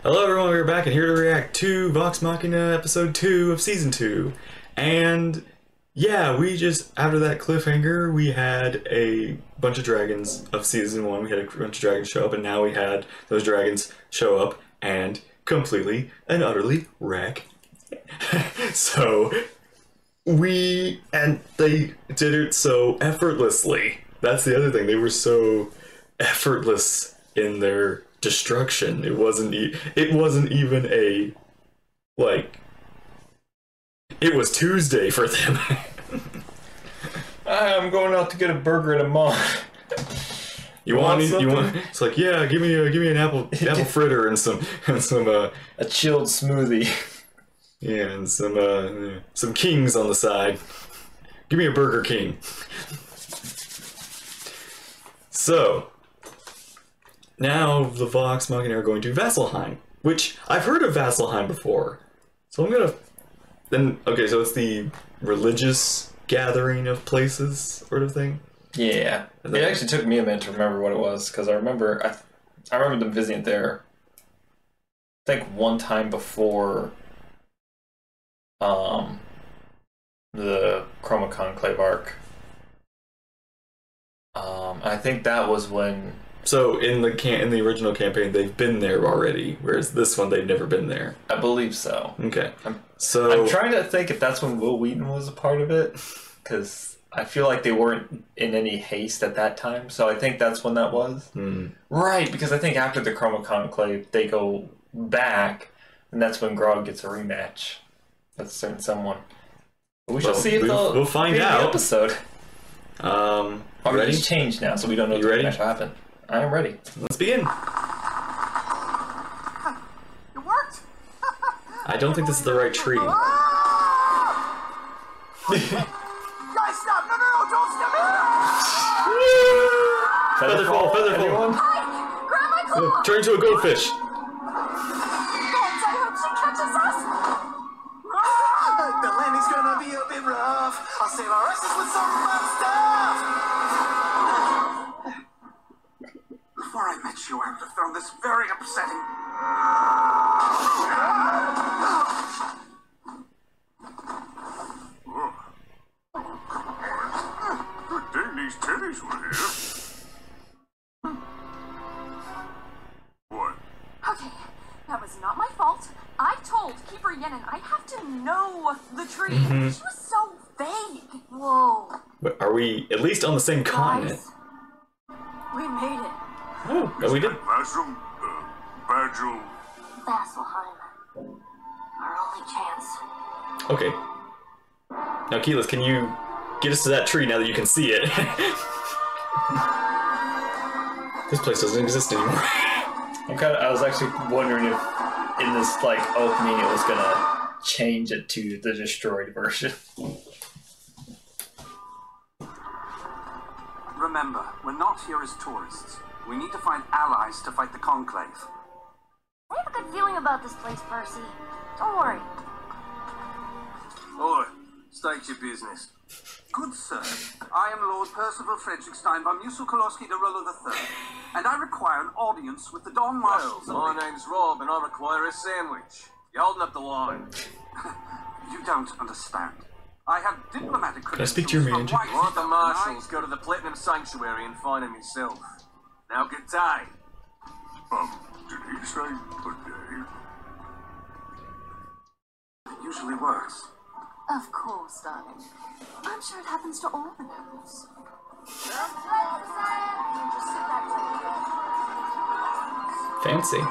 Hello everyone, we're back and here to react to Vox Machina episode 2 of season 2. And yeah, we just, after that cliffhanger, we had a bunch of dragons of season 1. We had a bunch of dragons show up, and now we had those dragons show up and completely and utterly wreck. So, they did it so effortlessly. That's the other thing, they were so effortless in their destruction. It wasn't even a, like, it was Tuesday for them. I'm going out to get a burger at a mall. You want? It's like, yeah, give me an apple fritter and some a chilled smoothie. Yeah, and some kings on the side. Give me a Burger King. So now the Vox Machina are going to Vasselheim, which I've heard of Vasselheim before. So I'm gonna okay, so it's the religious gathering of places sort of thing. Yeah, it actually took me a minute to remember what it was, because I remember them visiting there. I think one time before the Chroma Conclave arc. I think that was when. So in the original campaign, they've been there already, whereas this one they've never been there. I believe so. Okay. I'm trying to think if that's when Will Wheaton was a part of it, because I feel like they weren't in any haste at that time. So I think that's when that was. Right, because I think after the Chroma Conclave, they go back, and that's when Grog gets a rematch. That's certain someone. We shall see if we'll find out. The episode. Ready? It's changed now, so we don't know what will happen. I am ready. Let's begin. It worked. I don't think this is the right tree. Guys, stop! No, don't stop! Featherfall, Featherfall. Hi, grab my claw. Turn into a goldfish. Thanks, I hope she catches us. The landing's gonna be a bit rough. I'll save our asses with some fun stuff. Before I met you, I would have found this very upsetting. Good thing these teddies were here. What? Okay, that was not my fault. I told Keeper Yenin I'd have to know the tree. She was so vague. Whoa. But are we at least on the same continent? We made it. Oh, we did. Badgel. Vasselheim. Our only chance. Okay. Now, Keyless, can you get us to that tree now that you can see it? This place doesn't exist anymore. I was actually wondering if in this opening it was gonna change it to the destroyed version. Remember, we're not here as tourists. We need to find allies to fight the Conclave. I have a good feeling about this place, Percy. Don't worry. Oi, state your business. Good sir, I am Lord Percival Frederickstein von Musukolowski de Rollo III, and I require an audience with the Don Marshals. My name's Rob, and I require a sandwich. You're holding up the line. You don't understand. I have diplomatic credentials. Can I speak to your manager? Want the Marshals, go to the Platinum Sanctuary and find him yourself. Now, good day. Did he say good day? It usually works. Of course, darling. I'm sure it happens to all the nobles. Just sit back, Fancy.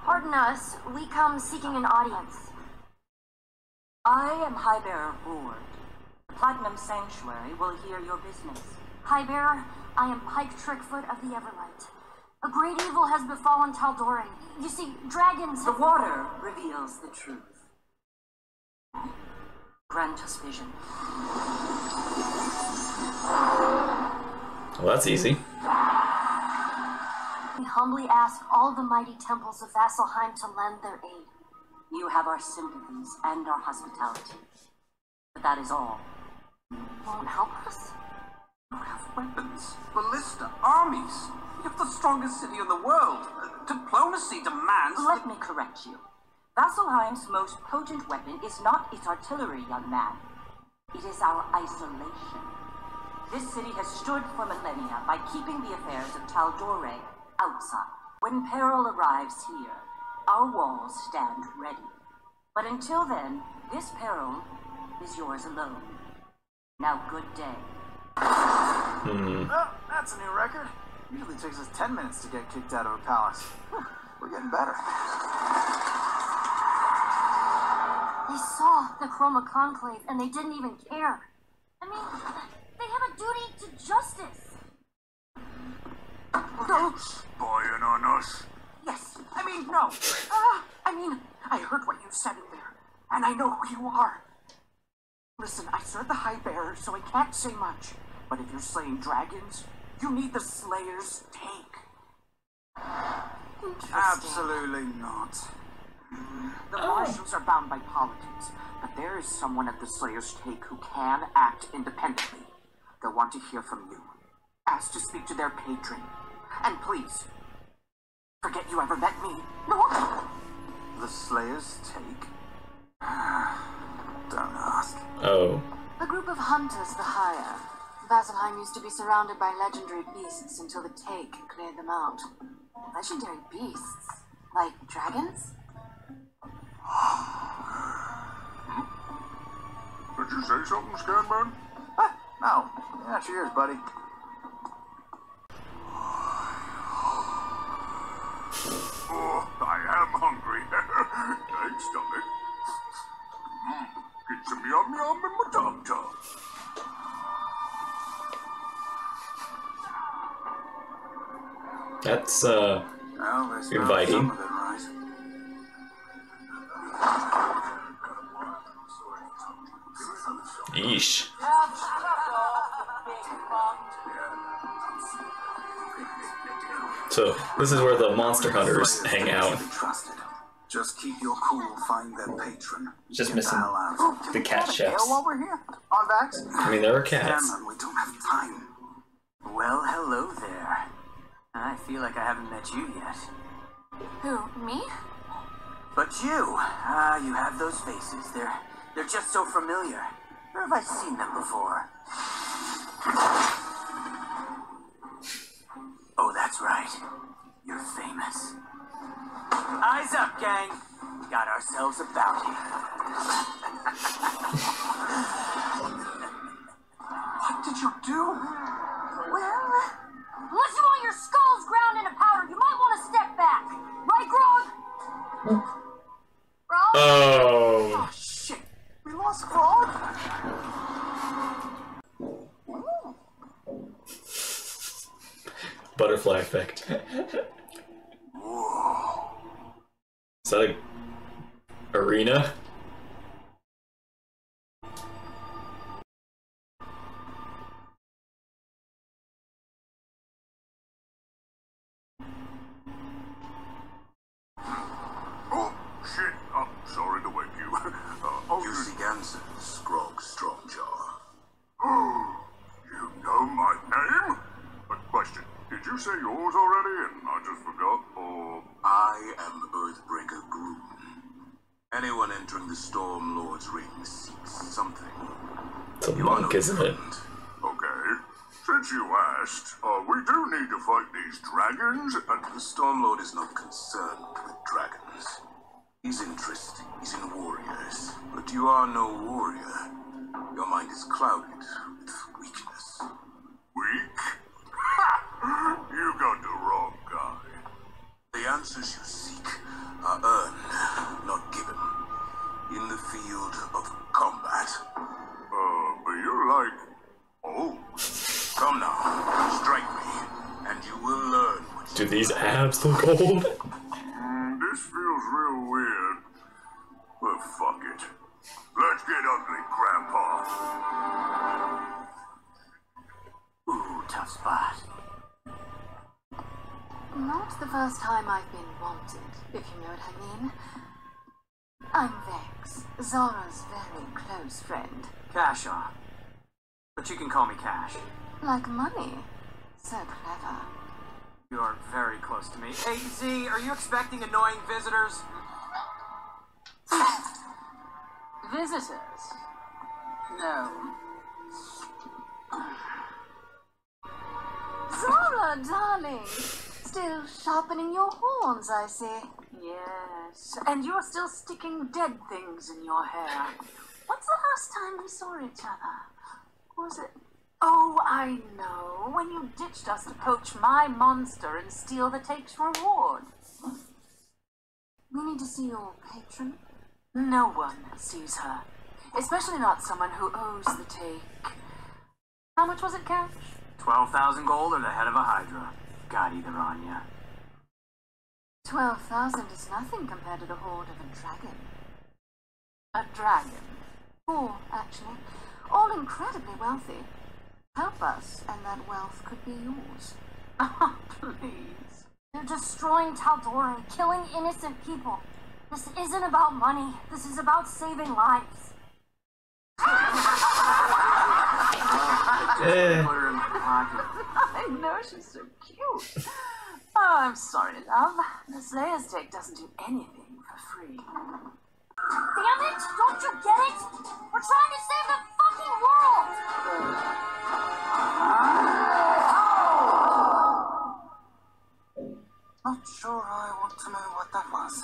Pardon us. We come seeking an audience. I am Highbearer Ward. The Platinum Sanctuary will hear your business. Highbearer, I am Pike Trickfoot of the Everlight. A great evil has befallen Tal'Doran. You see, dragons... The water reveals the truth. Grant us vision. Well, that's easy. We humbly ask all the mighty temples of Vasselheim to lend their aid. You have our sympathies and our hospitality. But that is all. Won't help us? You have weapons. dragons, ballista, armies. We have the strongest city in the world. Diplomacy demands Let me correct you. Vasselheim's most potent weapon is not its artillery, young man. It is our isolation. This city has stood for millennia by keeping the affairs of Taldore outside. When peril arrives here, our walls stand ready. But until then, this peril is yours alone. Now, good day. Oh, that's a new record. Usually takes us 10 minutes to get kicked out of a palace. We're getting better. They saw the Chroma Conclave and they didn't even care. I mean, they have a duty to justice. No. Spying on us? Yes. I mean, no. I heard what you said in there, and I know who you are. Listen, I serve the High Bearer, so I can't say much. But if you're slaying dragons, you need the Slayer's take. Absolutely not. The Marshals are bound by politics, but there is someone at the Slayer's take who can act independently. They'll want to hear from you. Ask to speak to their patron. And please, forget you ever met me. No. The Slayer's take? Don't ask. Oh. A group of hunters for hire. Vasselheim used to be surrounded by legendary beasts until the Take cleared them out. Legendary beasts? Like dragons? Did you say something, Scanman? No. Yeah, cheers, buddy. Oh, I am hungry. Thanks, stomach. Get some yum yum in my tum tum. That's, Well, there's not inviting. some of it, right? Yeesh. So, this is where the monster hunters hang out. Trusted. Just keep your cool, find their patron. Just Get missing the hell out. the cat chefs. Ale while we're here? On Vax? I mean, there are cats. Cameron, we don't have time. Well, hello there. I feel like I haven't met you yet. Who, me? But you, you have those faces. They're just so familiar. Where have I seen them before? Oh, that's right. You're famous. Eyes up, gang. We got ourselves a bounty. What did you do? Well, unless you want your skulls ground into powder, you might want to step back. Right, Grog? Grog? Oh. Shit, we lost Grog? Butterfly effect. Is that a arena? Oh, shit. Oh, sorry to wake you. Juicy Ganson, Scrog Strongjaw. Oh, you know my name? A question. Did you say yours already and I just forgot, or... I am Earthbreaker Groom. Anyone entering the Storm Lord's ring seeks something. It's a You are monk, no isn't it? friend. Okay. Since you asked, we do need to fight these dragons, and... The Storm Lord is not concerned with dragons. His interest is in warriors. But you are no warrior. Your mind is clouded with weakness. Weak? Ha! You got the wrong guy. The answers you seek are earned, not given. In the field of combat. But you're like... old. Come now, strike me, and you will learn what you Do these abs look old? This feels real weird. But fuck it. Let's get ugly, Grandpa. Ooh, tough spot. Not the first time I've been wanted, if you know what I mean. I'm Vex, Zora's very close friend. Cashaw. But you can call me Cash. Like money. So clever. You're very close to me. Hey, Z, are you expecting annoying visitors? Visitors? No. Zora, darling. Still sharpening your horns, I see. Yes, and you're still sticking dead things in your hair. What's the last time we saw each other? Was it... Oh, I know. When you ditched us to poach my monster and steal the take's reward. We need to see your patron. No one sees her. Especially not someone who owes the take. How much was it, cash? 12,000 gold or the head of a hydra. Got either on ya. 12,000 is nothing compared to the hoard of a dragon. A dragon. 4, actually. All incredibly wealthy. Help us, and that wealth could be yours. Oh, please. They're destroying Taldor and killing innocent people. This isn't about money. This is about saving lives. I know, she's so cute. Oh, I'm sorry, love. The Slayer's take doesn't do anything for free. Damn it! Don't you get it? We're trying to save the fucking world! Not sure I want to know what that was.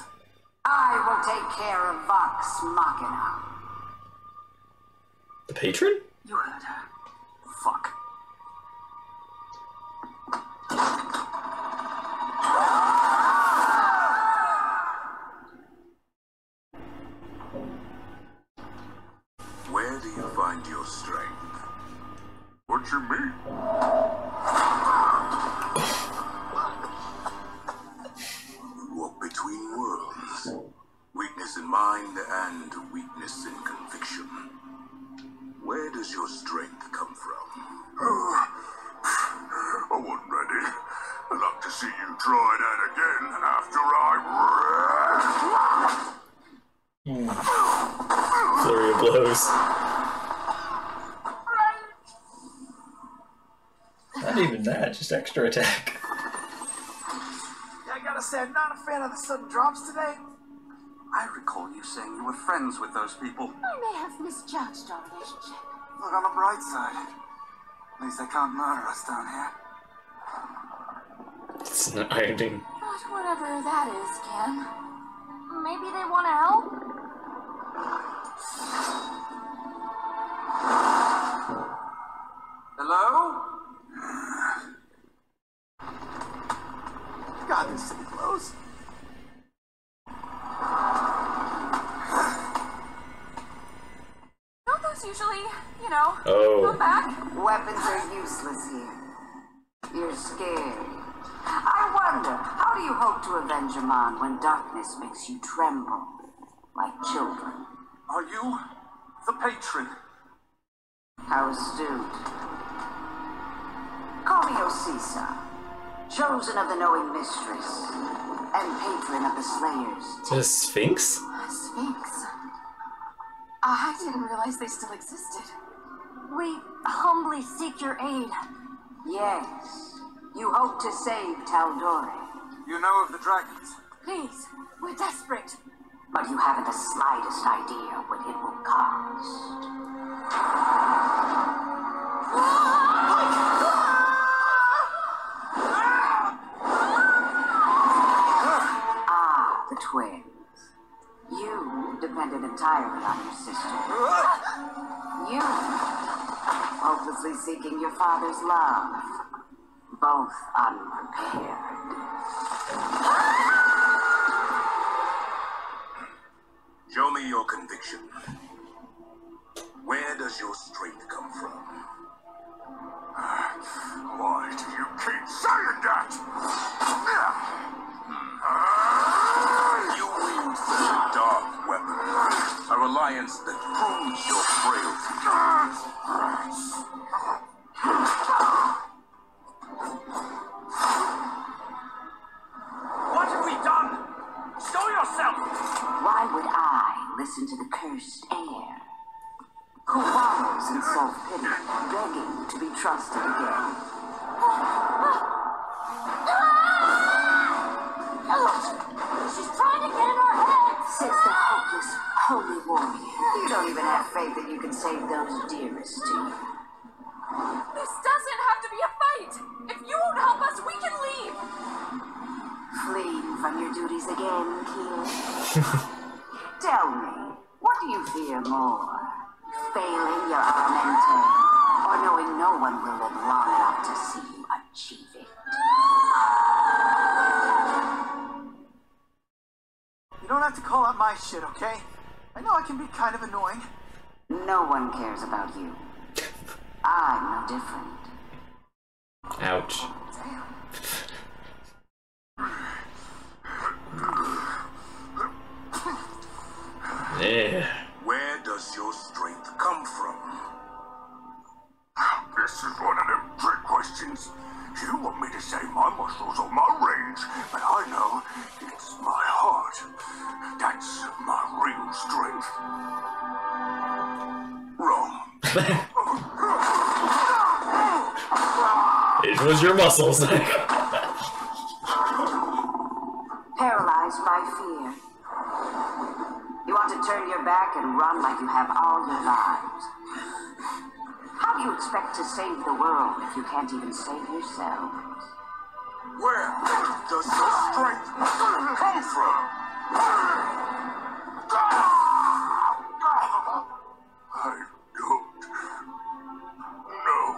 I will take care of Vox Machina. The patron? You heard her. Fuck. Where do you find your strength? What you mean? You walk between worlds. Weakness in mind and weakness in conviction. Where does your strength come from? I wasn't ready. I'd like to see you try that again after I... Flurry of blows. Not even that, just extra attack. Yeah, I gotta say, I'm not a fan of the sudden drops today. I recall you saying you were friends with those people. I may have misjudged our relationship. Look on the bright side. At least they can't murder us down here. It's not ironing. But whatever that is, Kim. Maybe they want to help? Hello? God, this city blows. Don't those usually, you know, Oh. come back? Weapons are useless here. You're scared. I wonder, how do you hope to avenge a man when darkness makes you tremble like children? Are you the patron? How astute. Call me Osisa, chosen of the knowing mistress, and patron of the slayers. Is it a sphinx? Sphinx. I didn't realize they still existed. We humbly seek your aid. Yes, you hope to save Taldore, You know of the dragons? Please, we're desperate. but you haven't the slightest idea what it will cost. Ah, the twins. You depended entirely on your sister. You, hopelessly seeking your father's love. Both unprepared. Show me your conviction. Where does your strength come from? Why do you keep saying that? You wield such a dark weapon. A reliance that proves your What have we done? Show yourself! Why would I listen to the cursed air? Who wallows in self-pity, begging to be trusted again? save those dearest to you. This doesn't have to be a fight! If you won't help us, we can leave! Fleeing from your duties again, Keel? Tell me, what do you fear more? Failing your armamente, or knowing no one will live long enough to see you achieve it? You don't have to call out my shit, okay? I know I can be kind of annoying. No one cares about you. I'm no different. Ouch. Yeah. Where does your strength come from? This is one of them trick questions. You want me to say my muscles or my range, but I know it's my heart. That's my real strength. Wrong. It was your muscles. Paralyzed by fear. You want to turn your back and run like you have all your lives. How do you expect to save the world if you can't even save yourself? Where does your strength come from? I don't know.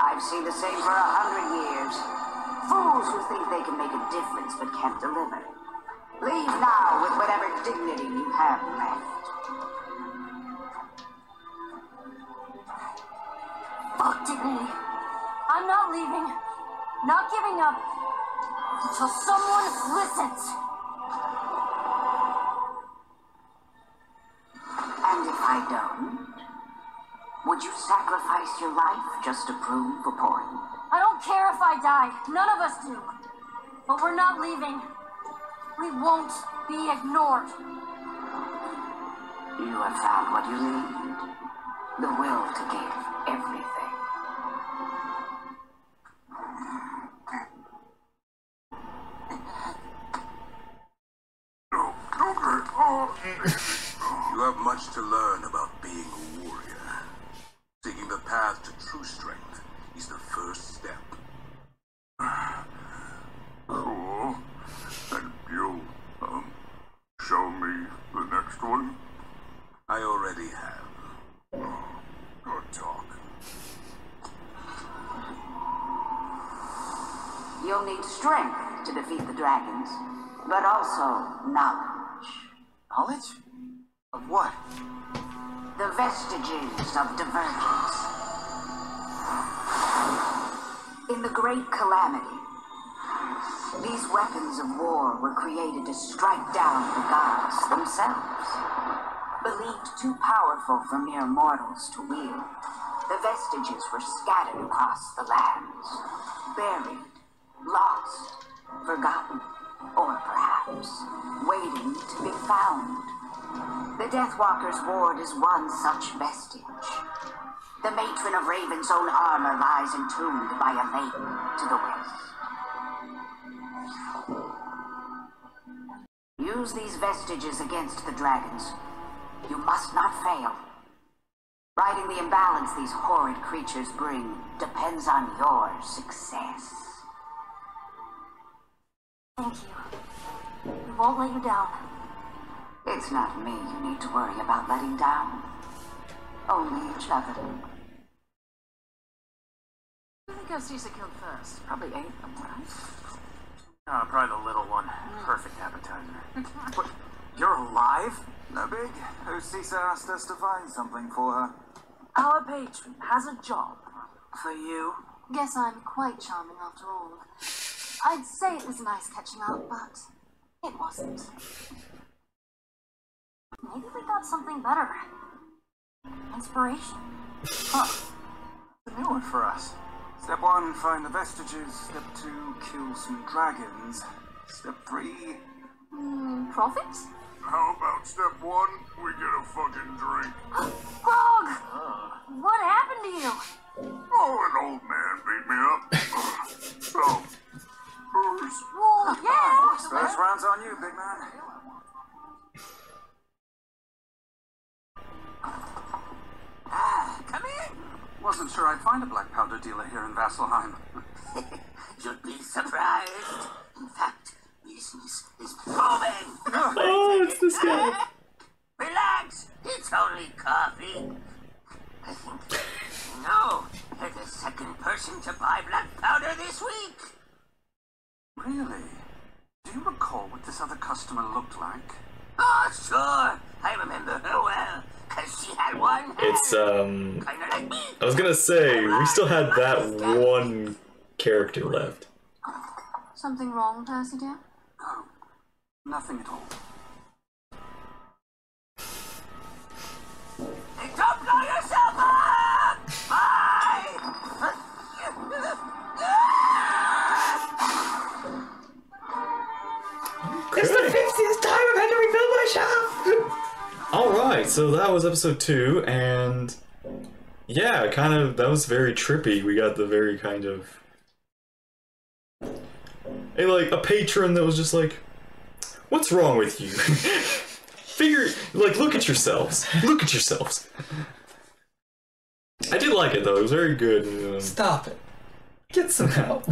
I've seen the same for 100 years. Fools who think they can make a difference but can't deliver. Leave now with whatever dignity you have left. Fuck dignity. I'm not leaving. Not giving up. Until someone listens. And if I don't? Would you sacrifice your life just to prove a point? I don't care if I die. None of us do. But we're not leaving. We won't be ignored. You have found what you need. The will to give everything. You have much to learn about being a warrior. Taking the path to true strength is the first step. Cool. And you'll, show me the next one? I already have. Good talk. You'll need strength to defeat the dragons, but also knowledge. Knowledge? Of what? The vestiges of divergence. In the Great Calamity, these weapons of war were created to strike down the gods themselves. Believed too powerful for mere mortals to wield, the vestiges were scattered across the lands, buried, lost, forgotten, or perhaps waiting to be found. The Deathwalker's ward is one such vestige. The matron of Raven's own armor lies entombed by a maiden to the west. Use these vestiges against the dragons. You must not fail. Righting the imbalance these horrid creatures bring depends on your success. Thank you. We won't let you down. It's not me you need to worry about letting down. Only each other. Who do you think Cisa killed first? Probably ate them, right? Probably the little one. Perfect appetizer. But you're alive? No big. Cisa asked us to find something for her. Our patron has a job. For you? Guess I'm quite charming after all. I'd say it was nice catching up, but it wasn't. Maybe we got something better. Inspiration. Huh. A new one for us. Step 1, find the vestiges. Step 2, kill some dragons. Step 3... Profit? How about step 1, we get a fucking drink? Grog! What happened to you? Oh, an old man beat me up. So, booze. Well, yeah. First round's on you, big man. Wasn't sure I'd find a black powder dealer here in Vasselheim. You'd be surprised. In fact, business is booming. Oh, it's this guy. Relax, it's only coffee. I think, no, you're the second person to buy black powder this week. Really? Do you recall what this other customer looked like? Oh, sure. I remember her well, because she had one hand. It's, Kinda like me. I was gonna say, we still had that one character left. Something wrong, Percy dear? No, nothing at all. Hey, don't blow yourself up! Bye! It's the 50th time I've had to rebuild my shop! Alright, so that was episode 2, and yeah, that was very trippy. We got the very kind of a patron that was just like, what's wrong with you? Look at yourselves. Look at yourselves. I did like it though, it was very good. Stop it. Get some help.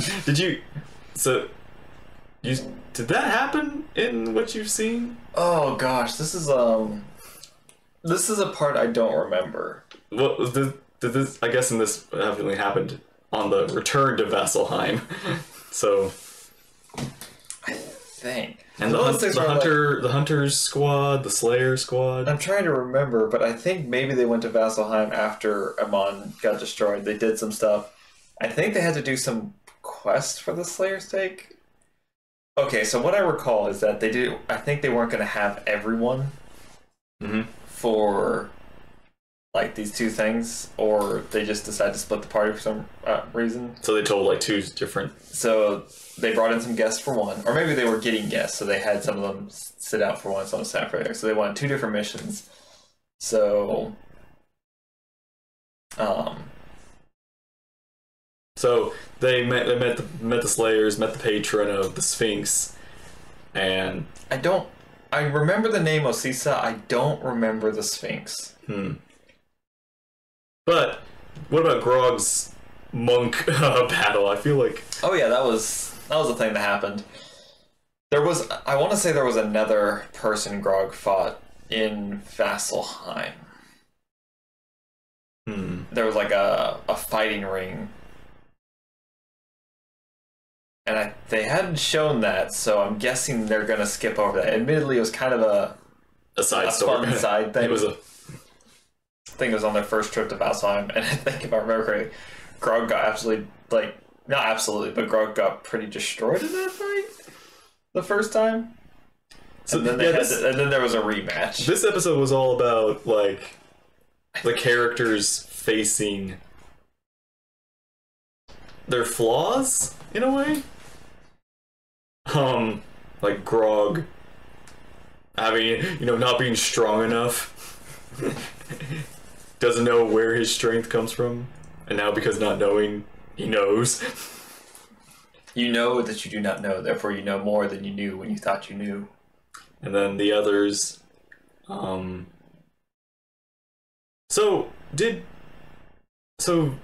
Did that happen in what you've seen? Oh gosh, this is a part I don't remember. Well, did this, I guess in this definitely happened on the return to Vasselheim. So I think. And the Hunter's squad, the Slayer squad. I'm trying to remember, but I think maybe they went to Vasselheim after Amon got destroyed. They did some stuff. I think they had to do some quests for the Slayer's Stake. Okay, so what I recall is that I think they weren't going to have everyone for like these two things, or they just decided to split the party for some reason. So they told like two different. So they brought in some guests for one, or maybe they were getting guests, so they had some of them sit out for one, some sat for the other. So they wanted two different missions. So, So they met the Slayers, met the patron of the Sphinx, and I remember the name Osisa. I don't remember the Sphinx. But what about Grog's monk battle? I feel like that was the thing that happened. I want to say there was another person Grog fought in Vasselheim. There was like a fighting ring. And they hadn't shown that, so I'm guessing they're gonna skip over that. Admittedly, it was kind of a side story, fun side thing. It was I think it was on their first trip to Vasselheim, and I think if I remember correctly, Grog got not absolutely, but Grog got pretty destroyed in that fight the first time. So and then and then there was a rematch. This episode was all about like the characters facing their flaws in a way. Like Grog having, not being strong enough. Doesn't know where his strength comes from, and now because not knowing, he knows. You know that you do not know, therefore you know more than you knew when you thought you knew. And then the others, So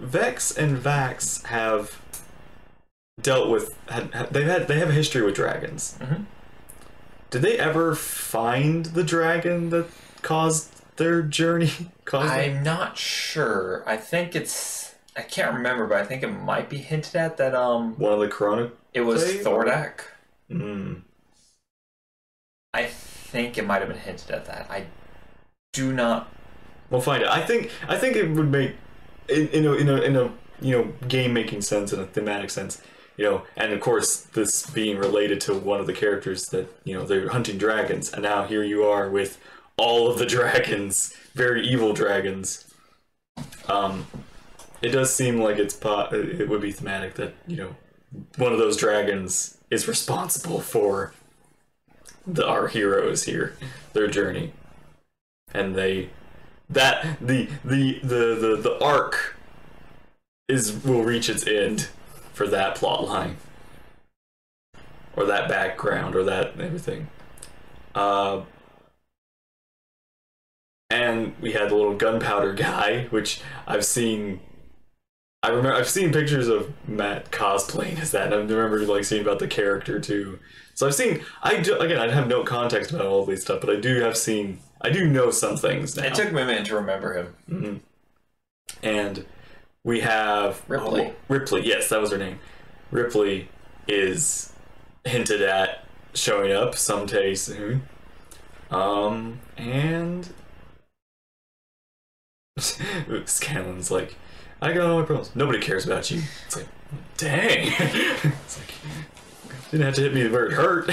Vex and Vax have dealt with they have a history with dragons. Did they ever find the dragon that caused their journey? I'm not sure. I think I can't remember, but I think it might be hinted at that one of the Corona. It was Thordak. I think it might have been hinted at that. I do not. We'll find it. I think it would make in a game making sense, in a thematic sense, and of course this being related to one of the characters that they're hunting dragons, and now here you are with all of the dragons, very evil dragons. It does seem like it would be thematic that one of those dragons is responsible for our heroes here, their journey, and the arc will reach its end for that plot line, or that background, or that everything. And we had the little gunpowder guy, which I've seen I remember I've seen pictures of Matt cosplaying as that, and I remember like seeing about the character too. So I've seen. Again, I have no context about all these stuff, but I do know some things now. It took me a minute to remember him. Mm-hmm. And we have Ripley. Ripley, yes, that was her name. Ripley is hinted at showing up someday soon. And Scanlan's like, I got all my problems. Nobody cares about you. It's like, dang. It's like, didn't have to hit me where it hurt.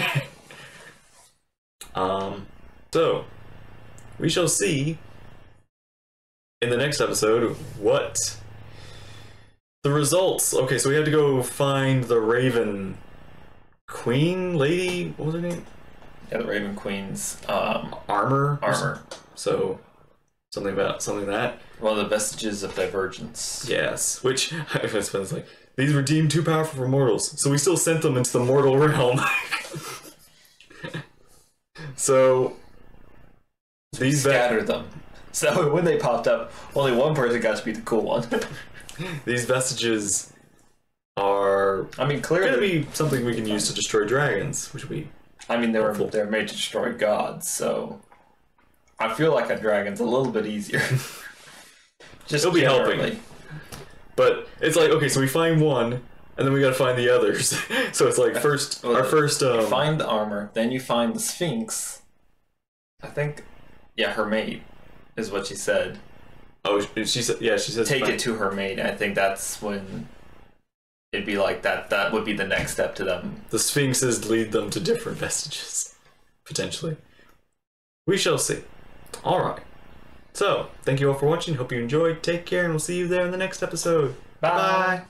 So we shall see in the next episode what the results. Okay, so we have to go find the Raven Queen lady. What was her name? Yeah, the Raven Queen's armor. So something like that. One of the vestiges of divergence. Yes, which I was like, these were deemed too powerful for mortals, so we still sent them into the mortal realm. So these scattered them. So when they popped up, only one person got to be the cool one. These vestiges are, I mean, clearly going to be something we can use to destroy dragons, which would be. I mean, they're made to destroy gods, so I feel like a dragon's a little bit easier. Just it'll be helping. But it's like, okay, so we find one, and then we gotta find the others. So it's like you find the armor, then you find the Sphinx. I think, yeah, her mate is what she said. Oh, she said, yeah, she said take it to her mate. I think that's when it'd be like that. That would be the next step to them. The Sphinxes lead them to different vestiges, potentially. We shall see. All right. So, thank you all for watching. Hope you enjoyed. Take care, and we'll see you there in the next episode. Bye. Bye.